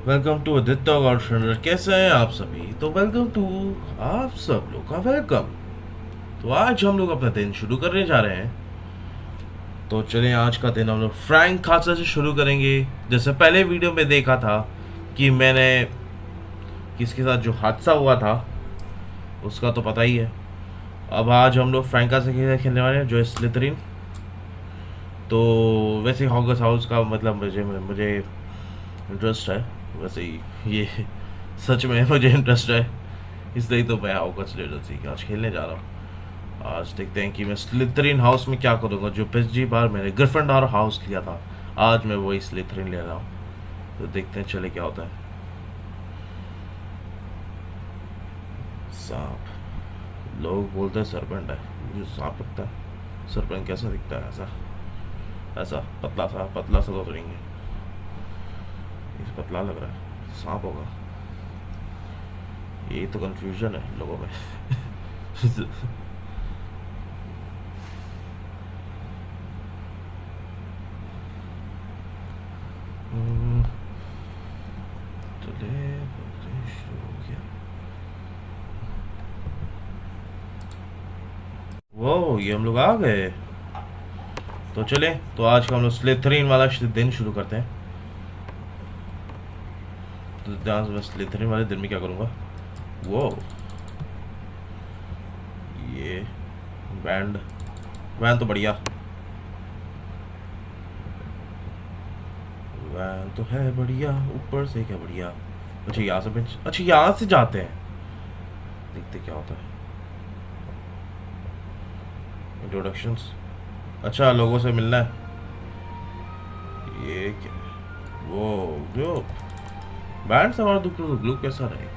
Welcome to Aditya और शनर। कैसे हैं आप सभी? तो वेलकम टू आप सब लोग का वेलकम। तो आज हम लोग अपना दिन शुरू करने जा रहे हैं। तो चलिए आज का दिन हम लोग फ्रैंक खासा से शुरू करेंगे। जैसे पहले वीडियो में देखा था कि मैंने किसके साथ जो हादसा हुआ था उसका तो पता ही है। अब आज हम लोग फ्रैंका से खेलने वाले हैं जो स्लिथरिन। तो वैसे हॉगवर्ट्स हाउस का मतलब मुझे इंटरेस्ट है। वैसे ही ये सच में मुझे इंटरेस्ट है, इसलिए तो मैं हॉगवर्ट्स लेडर्स आज खेलने जा रहा हूँ। आज देखते हैं कि मैं स्लिथरिन हाउस में क्या करूँगा। जो पिछली बार मैंने ग्रिफिंडोर हाउस लिया था, आज मैं वही स्लिथरिन ले रहा हूँ। तो देखते हैं चले क्या होता है। सांप, लोग बोलते हैं सरपेंट है, मुझे सांप लगता है। सरपेंट कैसा दिखता है? ऐसा ऐसा पतला सा तो नहीं है, इस पतला लग रहा है, सांप होगा। यही तो कंफ्यूजन है लोगों में। वो ये हम लोग आ गए। तो चले, तो आज का हम लोग स्लिथरिन वाला दिन शुरू करते हैं। तो ध्यान से मैं स्लिथरिन वाले दिन में क्या करूँगा। वो ये वैन तो बढ़िया, वैन तो है बढ़िया। ऊपर से क्या बढ़िया। अच्छा यहाँ से जाते हैं, देखते क्या होता है। इंट्रोडक्शंस, अच्छा लोगों से मिलना है। ये क्या है? वो जो बैंड सवार ग्लू कैसा रहेगा?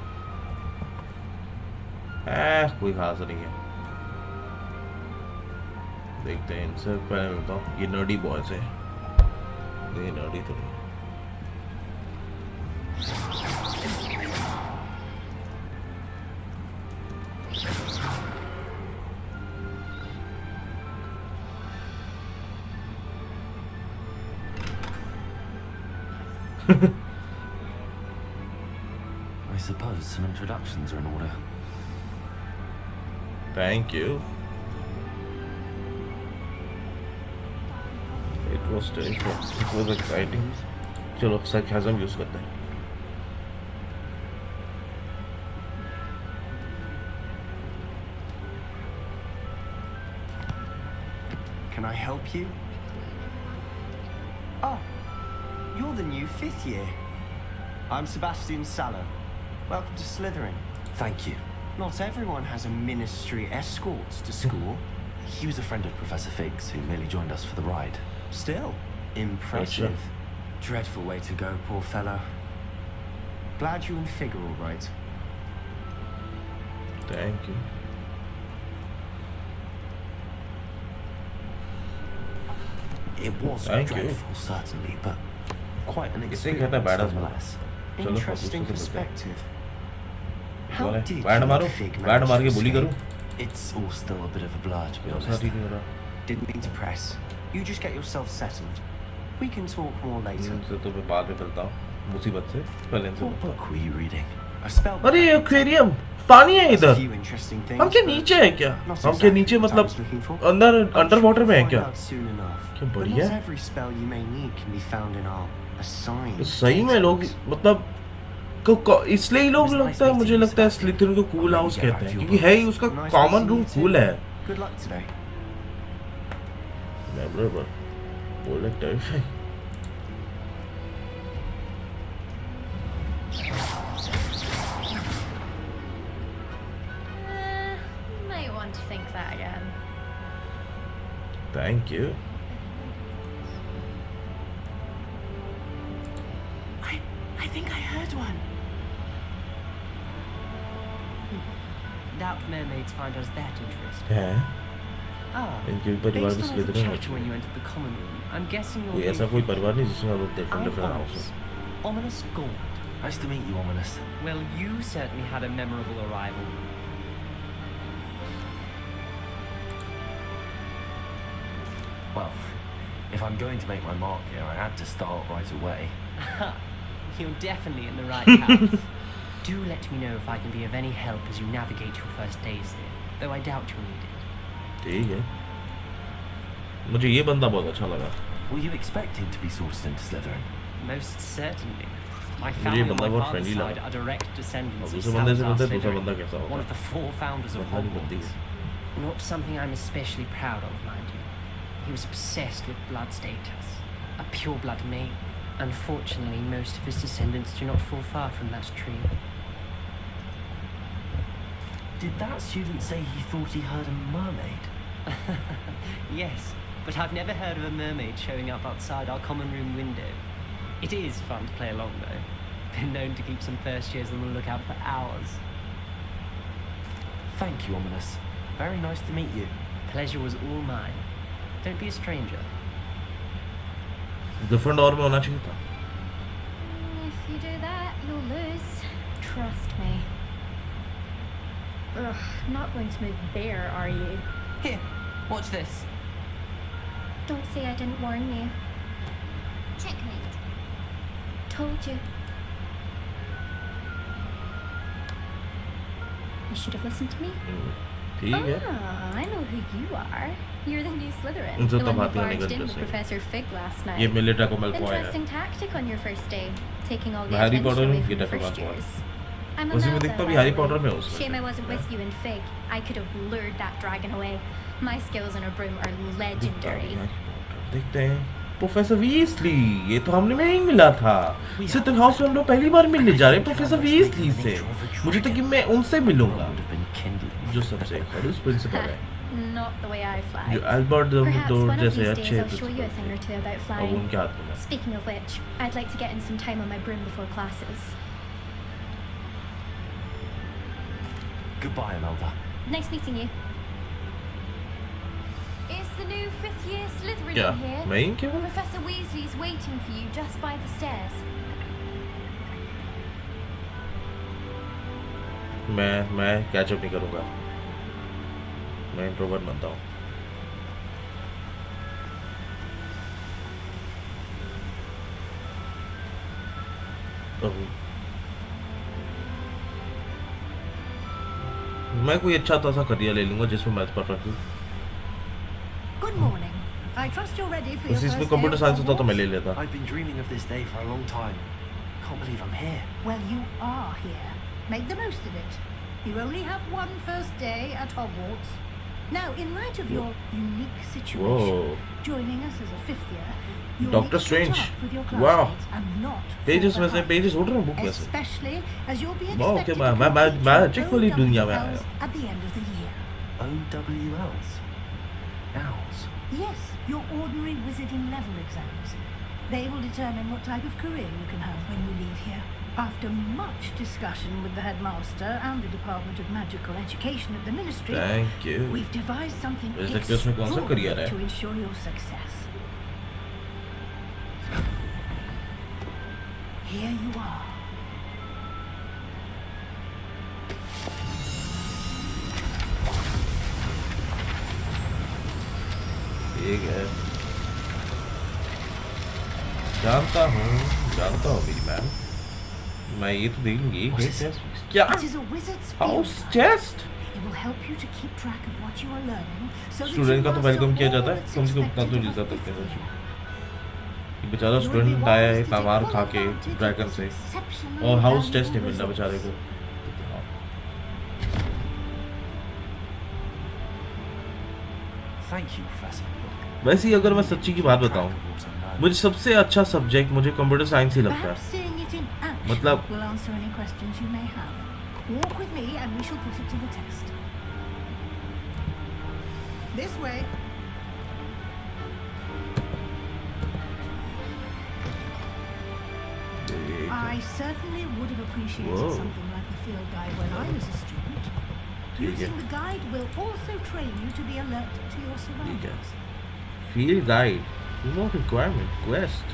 कोई खास नहीं है। देखते हैं, इनसे पहले मिलता हूँ। ये नर्डी बॉयज है, ये नर्डी तो नहीं। I suppose some introductions are in order. Thank you. It was terrifying. It was exciting. चलो sarcasm यूज करते हैं। Can I help you? Oh, you're the new 5th year. I'm Sebastian Sallow. Welcome to Slytherin. Thank you. Not everyone has a ministry escort to school. He was a friend of Professor Fig's who merely joined us for the ride. Still, impressive. Dreadful way to go, poor fellow. Glad you and Fig are all right. Thank you. It was dreadful, certainly, but quite an experience nonetheless. Interesting perspective. How did band मारो, Fig band मार के manage to bully करूँ? escape? It's all still a bit of a blur, to be honest. Didn't mean to press. You just get yourself settled. We can talk more later. इनसे तो मैं बाद में मिलता हूँ, मुसीबत से पहले इनसे What मिलता book were you reading? A spell. अरे एक्वेरियम, पानी है A इधर। few interesting things, हम के but नीचे है क्या? not हम के exactly नीचे what I मतलब was looking for. Under water में है Find क्या? out soon enough. क्या But बढ़िया not है। every spell you may need can be found in our assigned सही में लोग textbooks. मतलब इसलिए ही लोग लगता है, मुझे लगता है स्लिथरिन को कूल हाउस कहते हैं, क्योंकि है ही उसका Nice common meeting room you too. Cool है। Good luck today. Memorable. Bold and terrifying. Might want to think that again. Thank you. I think I heard one. Doubt mermaids find us that interesting. है Ah, इनके परिवार based में on all the स्लिथरिन chatter होती when you है। entered the common room, I'm guessing कोई you're ऐसा कोई परिवार नहीं जिसमें हम लोग डिफरेंट हाउस ominous. है। Ominous Gaunt. Nice to meet you, Ominous. Well, you certainly had a memorable arrival. Well, if I'm going to make my mark here, I had to start right away. You're definitely in the right house. Do let me know if I can be of any help as you navigate your first days here, though I doubt you'll need it. ठीक है, मुझे ये बंदा बहुत अच्छा लगा। Were you expecting to be sorted into Slytherin? Most certainly. My मुझे family ये on बंदा my बहुत father's friendly side लगा। are direct और descendants of दूसरे बंदे से Salazar बोलते हैं दूसरा बंदा Slytherin, कैसा होता one of है? the 4 founders of बहुत बंदी Hogwarts. है। Not something I'm especially proud of, mind you. He was obsessed with blood status, a pure-blood male. Unfortunately, most of his descendants do not fall far from that tree. Did that student say he thought he heard a mermaid? Yes, but I've never heard of a mermaid showing up outside our common room window. It is fun to play along, though. Been known to keep some first years on the lookout for hours. Thank you, Ominous. Very nice to meet you. Pleasure was all mine. Don't be a stranger. Different और में होना चाहिए था। If you do that, you'll lose. Trust me. Ugh, not going to move there, are you? Here, watch this. Don't say I didn't warn you. Checkmate. Told you. You should have listened to me. ठीक है। Ah, I know who you are. You're the new Slytherin. इनसे The तो one who बात ही नहीं barged करनी in with चाहिए। Professor Fig last night. ये मिले ड्रैको मैलफॉय है। Interesting tactic on your first day, taking all the Harry attention Potter away नहीं, from ये your Draco first Malfoy। years. I'm उसी में Imelda, दिखता भी by Harry the Potter way. में उसमें Shame I से। wasn't with you in Fig. I could have lured that dragon away. My skills on a broom are दिखता भी legendary. Harry Potter. देखते हैं प्रोफेसर वीसली, ये तो हमने में ही मिला था। सिटिंग हाउस में हम लोग पहली बार मिलने जा रहे हैं प्रोफेसर वीसली से। मुझे तो कि मैं उनसे मिलूंगा Would have been kindling. जो सबसे खड़ूस प्रिंसिपल है, Not the way I fly. जो Albert Perhaps Dumbledore one of जैसे these अच्छे days I'll show you a thing or principal two about अब flying. उनके हाथ में है। Speaking of which, I'd like to get in some time on my broom before classes. Goodbye, Imelda. Nice meeting you. Is the new 5th year Slytherin क्या in here? मैं ही क्यों? Professor Weasley's waiting for you just by the stairs. मैं catch up नहीं करूंगा, मैं introvert बनता हूँ। मैं कोई अच्छा सा करियर ले लूंगा जिसमें मैथ पढ़ रखूँ। Good morning. I trust you're ready for your उसी first इसमें day कंप्यूटर of साइंस होता तो मैं ले Hogwarts? लेता। I've been dreaming of this day for a long time. Can't believe I'm here. Well, you are here. Make the most of it. You only have one first day at Hogwarts. Now, in light of your unique situation, Whoa. joining us as a 5th year, you'll Doctor need to Strange. catch up with your Wow. classmates and not pages fall में से behind. Pages उड़ रहे हैं book में से। Especially as you'll be Wow, expected okay, to मैं complete magic your वाली दुनिया में OWLs आया। at the end of the year. OWLs. Owls. Yes, your ordinary wizarding level exams. They will determine what type of career you can have when you leave here. After much discussion with the headmaster and the Department of Magical Education at the Ministry, Thank you. we've devised something वैसे कि उसमें कौन सा career extraordinary है? to ensure your success. Here you are. ठीक है, जानता हूँ मेरी मैम, मैं ये तो देख लूंगी। What is it? क्या? It is a wizard's field house guide. Test? It will help you to keep track of what you are learning, so that student you का तो master वेलकम किया all जाता है, that's कम से कम इतना तो expected नहीं of जा a सकते fifth हैं। year. ये बेचारा You will be स्टूडेंट आया है wise to इतना take मार full खा के advantage of ड्रैगन this से, exceptionally और हाउस valuable टेस्ट नहीं मिल रहा बेचारे resource. को। Thank you, Professor. वैसे ही अगर मैं सच्ची की बात बताऊं, Track of what I'm learning. मुझे सबसे अच्छा सब्जेक्ट मुझे कंप्यूटर साइंस ही लगता Perhaps है। seeing it in action मतलब- will answer any questions you may have. Walk with me and we shall put it to the test. This way. I certainly would have appreciated Whoa. something like the field guide when I was a student. Using the guide will also train you to be alert to your surroundings. Field guide, remote requirement, quest.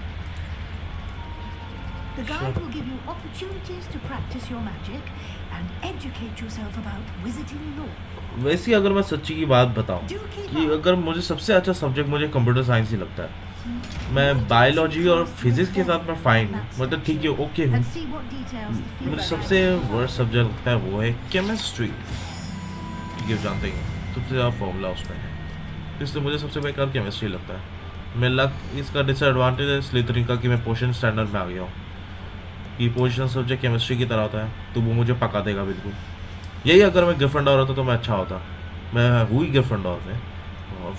The guide will give you opportunities to practice your magic and educate yourself about wizarding lore. वैसे ही अगर मैं सच्ची की बात बताऊं Do keep कि up. अगर मुझे सबसे अच्छा सब्जेक्ट मुझे कंप्यूटर साइंस ही लगता है। मैं बायोलॉजी और फिजिक्स के साथ मैं फाइन हूँ, मतलब ठीक है, ओके हूँ। and see what details the मुझे field सबसे वर्स्ट सब्जेक्ट लगता है वो है केमिस्ट्री। ये जानते हैं सबसे ज़्यादा फॉर्मूला उसमें है, इसलिए मुझे सबसे बेकार केमिस्ट्री लगता है। मैं लक इसका डिसएडवांटेज है स्लिथरिन का कि मैं पोर्शन स्टैंडर्ड में आ गया हूँ। ये पोर्शन सब्जेक्ट केमिस्ट्री की तरह होता है, तो वो मुझे पका देगा बिल्कुल। यही अगर मैं गिरफंडोर होता तो मैं अच्छा होता। मैं हूँ ही गिरफंडोर में,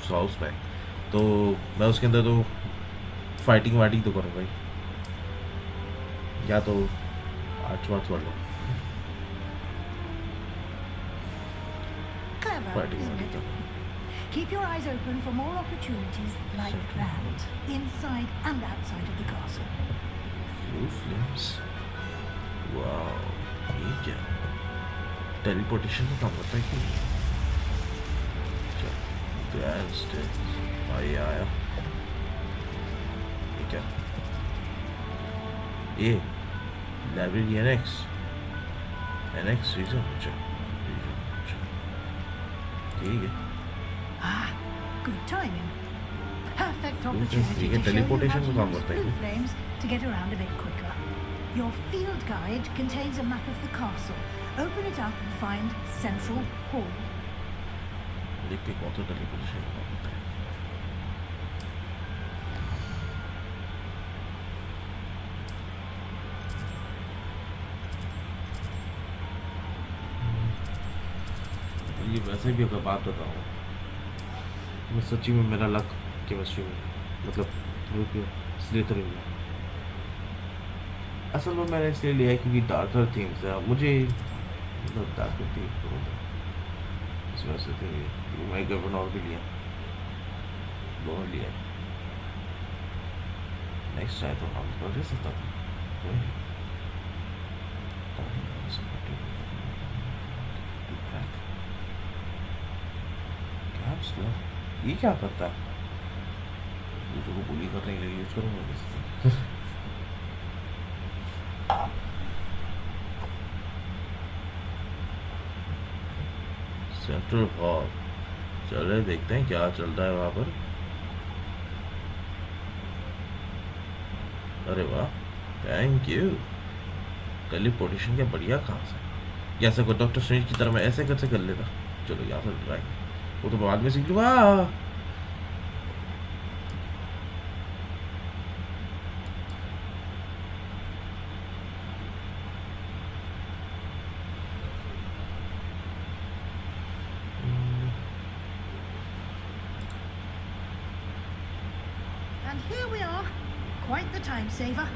हाउस में, तो मैं उसके अंदर तो फाइटिंग वाइटिंग तो करूँ भाई, या तो आर्ट्स वार्ट्स पढ़ लो। Clever, Fighting isn't whiting it? तो Keep your eyes open for more opportunities like that, inside and outside of the castle. Blue flames, wow, ये क्या टेलीपोर्टेशन का काम करता है कि ग्रैंड स्टेज आया ये क्या, ये लाइब्रेरी एनएक्स रीजन, ठीक है। Ah, good timing. Perfect Blue opportunity flames, to ये show you how teleportation to का काम use करता है blue क्या? flames to get around a bit quicker. Your field guide contains a map of the castle. Open it up and find Central Hall. देखते कौन सा teleportation का काम करता है। ये वैसे भी अगर बात बताऊँ, मैं सच्ची में मेरा लक केमिस्ट्री में, मतलब स्लिथरिन में। असल में मैंने इसलिए लिया है क्योंकि डार्कर थीम्स है मुझे, मतलब डार्कर थीम्स इस वजह से फिर मैं गवर्नर भी लिया, दोनों लिया। नेक्स्ट आए तो हम कर सकता था ये क्या करता है, दूसरों को बुली करने के लिए यूज करूँगा। सेंट्रल हॉल, चले देखते हैं क्या चल रहा है वहाँ पर। अरे वाह, थैंक यू। टेलीपोर्टेशन क्या बढ़िया काम है, ऐसा कोई डॉक्टर स्ट्रेंज की तरह मैं ऐसे कैसे कर लेता। चलो यहाँ से ट्राई, वो तो बाद में सीख लूँगा। And here we are. Quite the time saver.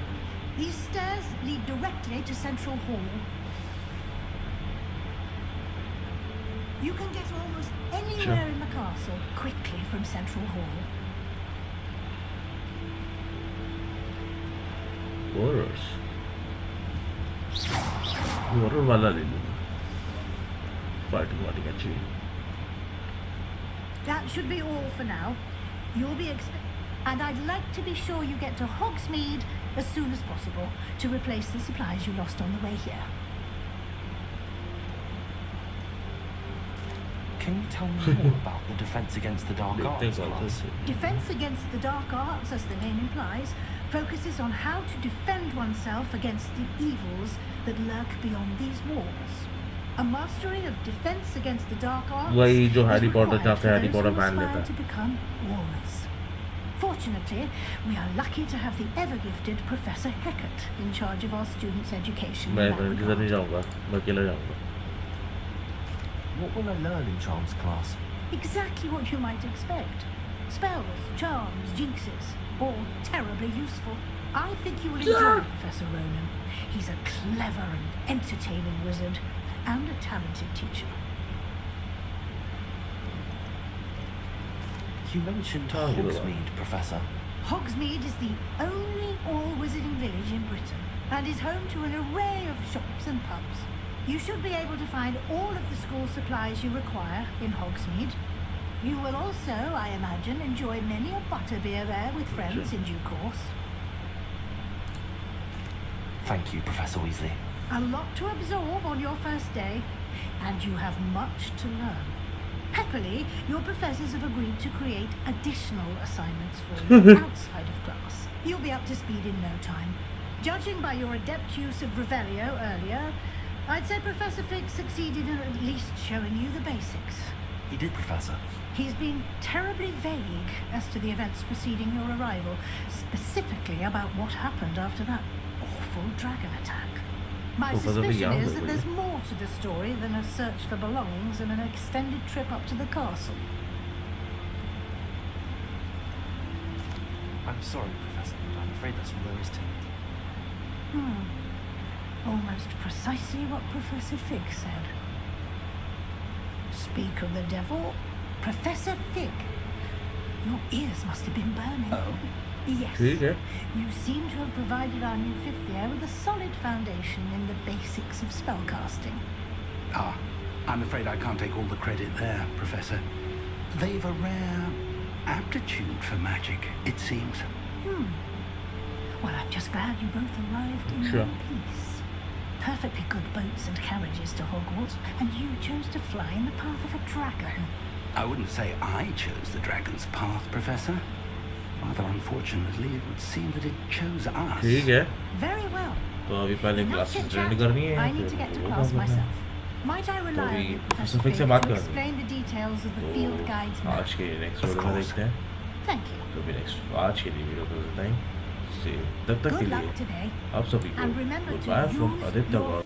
These stairs lead directly to Central Hall. You can get almost anywhere in the castle quickly from Central Hall. Horrors. Horror वाला ले लूँगा, फाइटिंग वाटिंग अच्छी। That should be all for now. You'll be and I'd like to be sure you get to Hogsmeade as soon as possible to replace the supplies you lost on the way here. Can you tell me more about the Defense Against the Dark Arts class? Defense Against the Dark Arts, as the name implies, focuses on how to defend oneself against the evils that lurk beyond these walls. A mastery of Defense Against the Dark Arts वही जो is Harry Potter required जहाँ से for Harry those Potter who ban aspire लेता to है। become warriors. Fortunately, we are lucky to have the ever-gifted Professor Hecat in charge of our students' education. मैं in that किधर नहीं regard. जाऊँगा, मैं अकेला जाऊँगा। What will I learn in Charms class? Exactly what you might expect. Spells, charms, jinxes, all terribly useful. I think you will enjoy Professor Ronan. He's a clever and entertaining wizard and a talented teacher. You mentioned Tell me about Hogsmeade, Professor. Hogsmeade is the only all-wizarding village in Britain and is home to an array of shops and pubs. You should be able to find all of the school supplies you require in Hogsmeade. You will also, I imagine, enjoy many a butterbeer there with friends in due course. Thank you, Professor Weasley. A lot to absorb on your first day, and you have much to learn. Happily, your professors have agreed to create additional assignments for you outside to speed in no time. Judging by your adept use of Revelio earlier, I'd say Professor Fig succeeded in at least showing you the basics. He did, Professor. He's been terribly vague as to the events preceding your arrival, specifically about what happened after that awful dragon attack. My Professor Fig suspicion यहाँ is पर that कोई there's more to the story than a search for belongings and an extended trip up to the castle. I'm sorry, Professor, but I'm afraid that's all there is to it. Almost precisely what Professor Fig said. Speak of the devil, Professor Fig. Your ears must have been burning. Oh? Yes. ठीक है You seem to have provided our new fifth year with a solid foundation in the basics of spellcasting. Ah, I'm afraid I can't take all the credit there, Professor. They've a rare aptitude for magic, it seems. Well, I'm just glad you both arrived in Sure. one piece. Perfectly good boats and carriages to Hogwarts, and you chose to fly in the path of a dragon. I wouldn't say I chose the dragon's path, Professor. Rather unfortunately, it would seem that it chose us. ठीक है Very well. तो अभी पहले Enough classes chit-chat. Attend करनी है I need to get to class myself. Might I rely on you, Professor Fig Fig, से बात to कर लूँ। explain the details of the तो field guide's map? आज के नेक्स्ट वीडियो में course. देखते हैं Thank you. तो भी नेक्स्ट आज के लिए वीडियो को बताएं तब तक के Good luck लिए today. आप सभी को And remember good to bye from use Aditya your